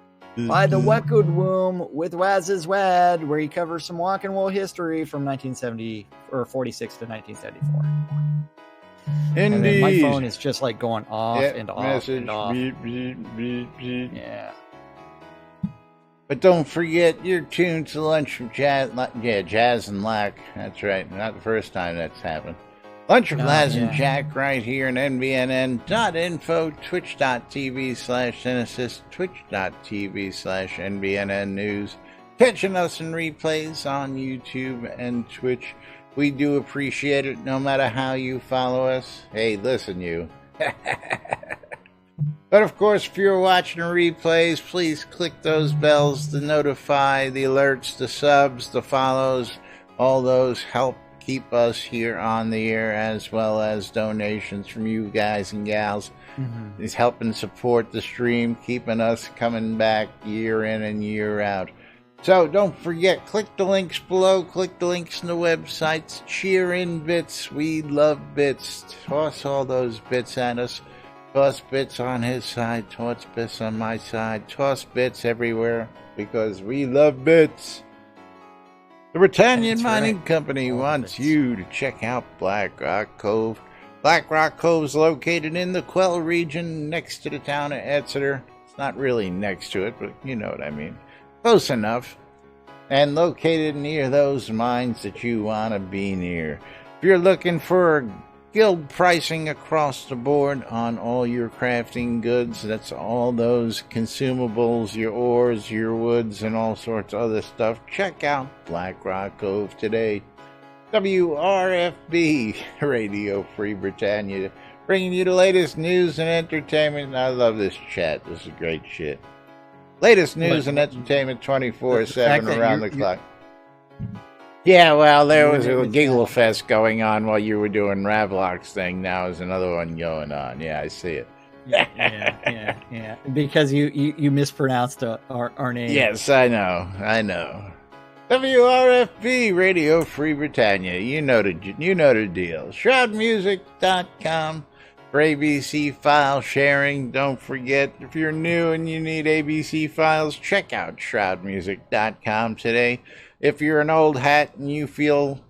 by the Wekud Womb with Waz's Wad, where he covers some walk and roll history from 1970 or 46 to 1974. Indeed. And then my phone is just like going off and off message, and off. Beep, beep, beep, beep. Yeah. But don't forget, you're tuned to Lunch with Jazz. Yeah, Jazz and Lack. That's right. Not the first time that's happened. Lunch with Laz and Jack right here on NBNN.info, twitch.tv/Genesis, twitch.tv/NBNN News. Catching us in replays on YouTube and Twitch. We do appreciate it no matter how you follow us. Hey, listen, you. But of course, if you're watching replays, please click those bells to notify, the alerts, the subs, the follows. All those help keep us here on the air, as well as donations from you guys and gals. It's helping support the stream, keeping us coming back year in and year out. So don't forget, click the links below, click the links in the websites, cheer in bits. We love bits. Toss all those bits at us. Toss bits on his side, toss bits on my side, toss bits everywhere, because we love bits. The Britannian Mining Company wants you to check out Black Rock Cove. Black Rock Cove is located in the Quell region next to the town of Exeter. It's not really next to it, but you know what I mean. Close enough. And located near those mines that you want to be near. If you're looking for guild pricing across the board on all your crafting goods, that's all those consumables, your ores, your woods, and all sorts of other stuff, check out Black Rock Cove today. WRFB Radio Free Britannia, bringing you the latest news and entertainment. I love this chat. This is great shit. Latest news and entertainment 24/7 around the clock. Yeah, well, there was a giggle fest going on while you were doing Ravlock's thing. Now there's another one going on. Yeah, I see it. Yeah. Because you mispronounced our name. Yes, I know. WRFB Radio Free Britannia. You know the deal. Shroudmusic.com for ABC file sharing. Don't forget, if you're new and you need ABC files, check out shroudmusic.com today. If you're an old hat and you feel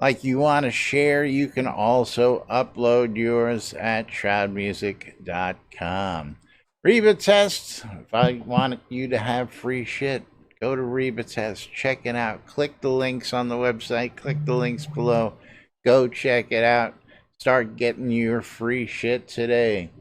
like you want to share, you can also upload yours at shroudmusic.com. Reba Test, if I want you to have free shit, go to Reba Test, check it out. Click the links on the website, click the links below. Go check it out. Start getting your free shit today.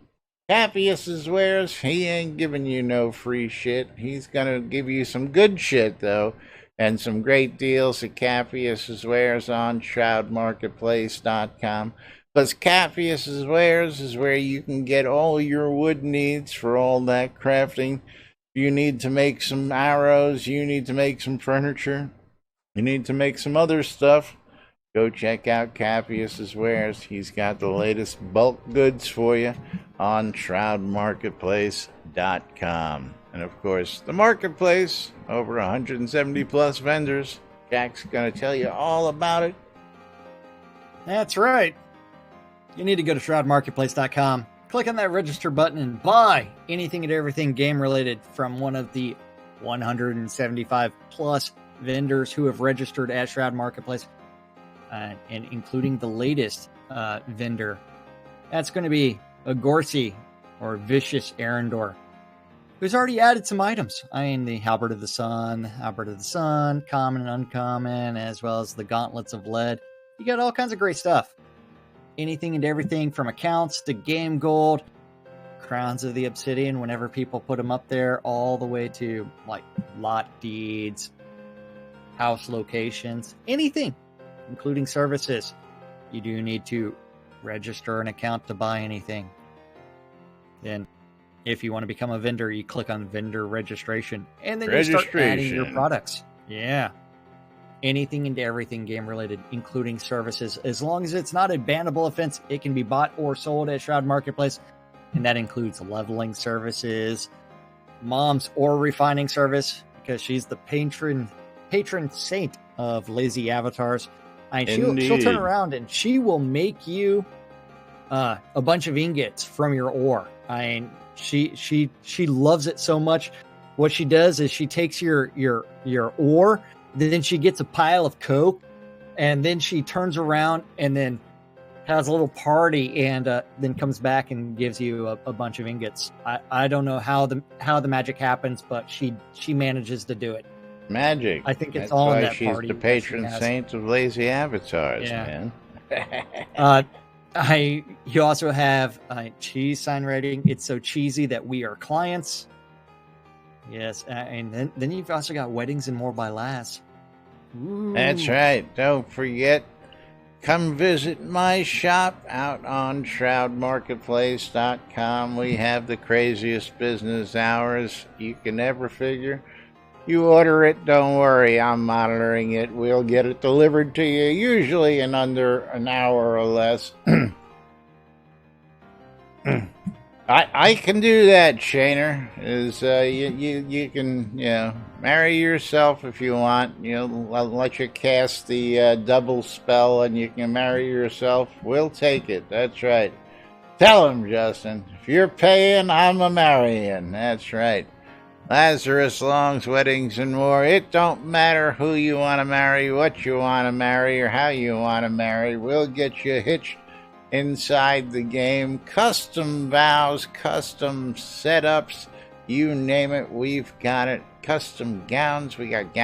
Cappius' wares, he ain't giving you no free shit. He's going to give you some good shit, though. And some great deals at Cappius' Wares on ShroudMarketplace.com. Because Cappius' Wares is where you can get all your wood needs for all that crafting. You need to make some arrows, you need to make some furniture, you need to make some other stuff. Go check out Cappius's wares. He's got the latest bulk goods for you on shroudmarketplace.com. And of course, the marketplace, over 170 plus vendors. Jack's going to tell you all about it. That's right. You need to go to shroudmarketplace.com, click on that register button, and buy anything and everything game related from one of the 175 plus vendors who have registered at Shroud Marketplace, and including the latest vendor. That's going to be a Gorsey or Vicious Arendor, who's already added some items. I mean, the Halberd of the Sun, common and uncommon, as well as the Gauntlets of Lead. You got all kinds of great stuff. Anything and everything from accounts to game gold, Crowns of the Obsidian, whenever people put them up there, all the way to like lot deeds, house locations, anything, including services. You do need to register an account to buy anything. Then if you want to become a vendor, you click on vendor registration, and then you start adding your products. Yeah. Anything and everything game related, including services. As long as it's not a bannable offense, it can be bought or sold at Shroud Marketplace. And that includes leveling services, mom's ore refining service, because she's the patron saint of lazy avatars. And she'll turn around and she will make you a bunch of ingots from your ore. I mean, she loves it so much. What she does is she takes your ore, then she gets a pile of coke, and then she turns around and then has a little party, and then comes back and gives you a bunch of ingots. I don't know how the magic happens, but she manages to do it. Magic. I think it's all in that she's party. The patron saint of lazy avatars, yeah. Man. You also have cheese sign rating. It's so cheesy that we are clients. Yes, and then you've also got weddings and more by Laz. Ooh. That's right. Don't forget, come visit my shop out on shroudmarketplace.com. We have the craziest business hours you can ever figure. You order it, don't worry, I'm monitoring it. We'll get it delivered to you, usually in under an hour or less. I can do that, Shaner. You can marry yourself if you want. I'll let you cast the double spell and you can marry yourself. We'll take it. That's right. Tell him, Justin. If you're paying, I'm a marrying. That's right. Lazarus Long's Weddings and More. It don't matter who you want to marry, what you want to marry, or how you want to marry. We'll get you hitched inside the game. Custom vows, custom setups, you name it, we've got it. Custom gowns, we got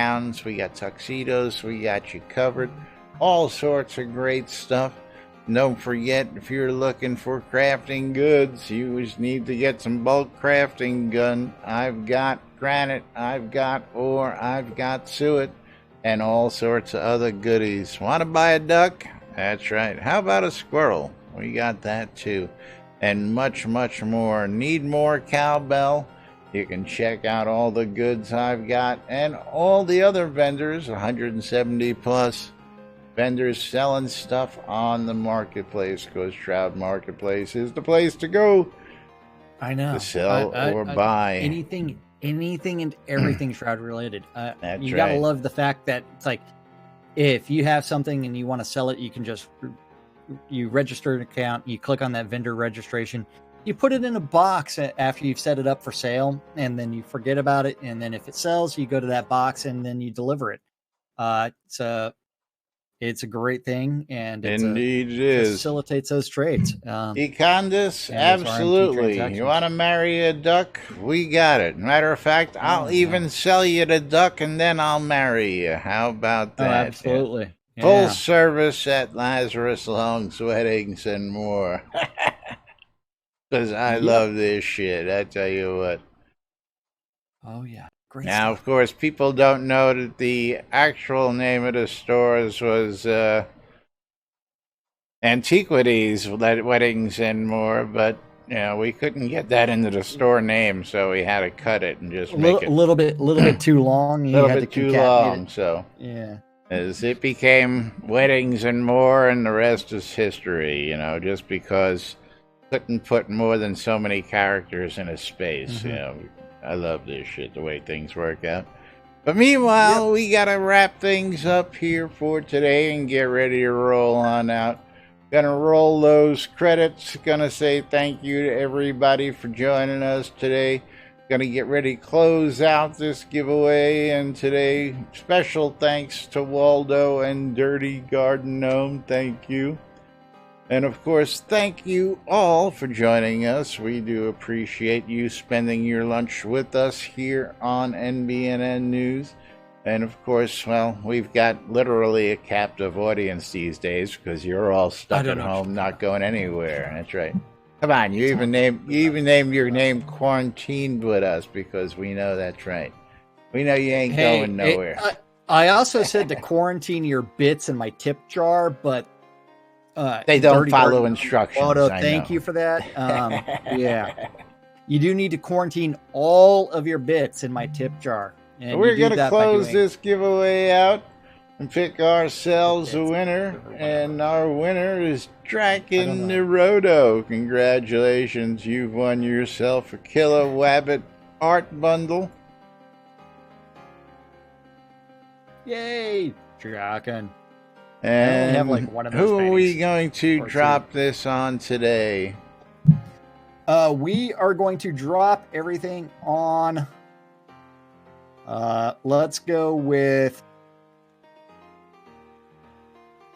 tuxedos, we got you covered. All sorts of great stuff. Don't forget, if you're looking for crafting goods, you just need to get some bulk crafting gun. I've got granite, I've got ore, I've got suet, and all sorts of other goodies. Want to buy a duck? That's right. How about a squirrel? We got that too. And much, much more. Need more cowbell? You can check out all the goods I've got and all the other vendors, 170 plus vendors selling stuff on the marketplace, because Shroud Marketplace is the place to go. I know. To sell or buy. Anything and everything Shroud related. That's you right. gotta love the fact that it's like, if you have something and you want to sell it, you can just, you register an account, you click on that vendor registration, you put it in a box after you've set it up for sale, and then you forget about it. And then if it sells, you go to that box and then you deliver it. It's a great thing, and Indeed it is. Facilitates those trades. Econdis, absolutely. You want to marry a duck? We got it. Matter of fact, I'll even sell you the duck, and then I'll marry you. How about that? Oh, absolutely. Yeah. Full service at Lazarus Long's Weddings and More. Because I love this shit, I tell you what. Oh, yeah. Great now, stuff. Of course, people don't know that the actual name of the stores was Antiquities, Weddings and More, but we couldn't get that into the store name, so we had to cut it and just make it a little bit too long. A little bit too long, so yeah. as it became weddings and more, and the rest is history, you know, just because couldn't put more than so many characters in a space, you know. I love this shit, the way things work out. But meanwhile, we gotta wrap things up here for today and get ready to roll on out. Gonna roll those credits. Gonna say thank you to everybody for joining us today. Gonna get ready to close out this giveaway, and today special thanks to Waldo and Dirty Garden Gnome. Thank you. And of course, thank you all for joining us. We do appreciate you spending your lunch with us here on NBNN News. And of course, well, we've got literally a captive audience these days because you're all stuck at home, not going anywhere. That's right. Come on, you even named your name Quarantined with us, because we know that's right. We know you ain't going nowhere. I also said to quarantine your bits in my tip jar, but they don't follow instructions. Auto, thank you for that. Yeah, you do need to quarantine all of your bits in my tip jar. And we're going to close this giveaway out and pick ourselves a winner. And our winner is Draken Nerodo. Congratulations, you've won yourself a Killer Wabbit art bundle. Yay, Draken. And have like one of those who are we babies. going to drop this on today? We are going to drop everything on... let's go with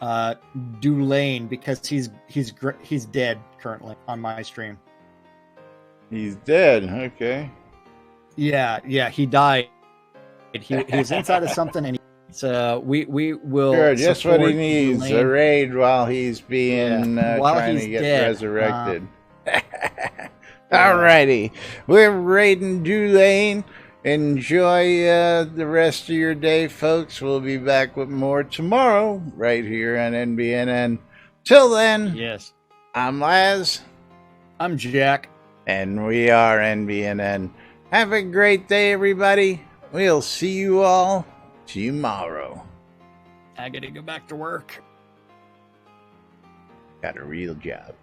Dulane, because he's dead currently on my stream. He's dead. Okay. Yeah, he died. He was inside of something, and so we will. Sure, just what he needs, Dulane. A raid while he's being trying to get resurrected. Alrighty, we're raiding Dulane. Enjoy the rest of your day, folks. We'll be back with more tomorrow, right here on NBNN. Till then, yes, I'm Laz. I'm Jack. And we are NBNN. Have a great day, everybody. We'll see you all tomorrow. I gotta go back to work. Got a real job.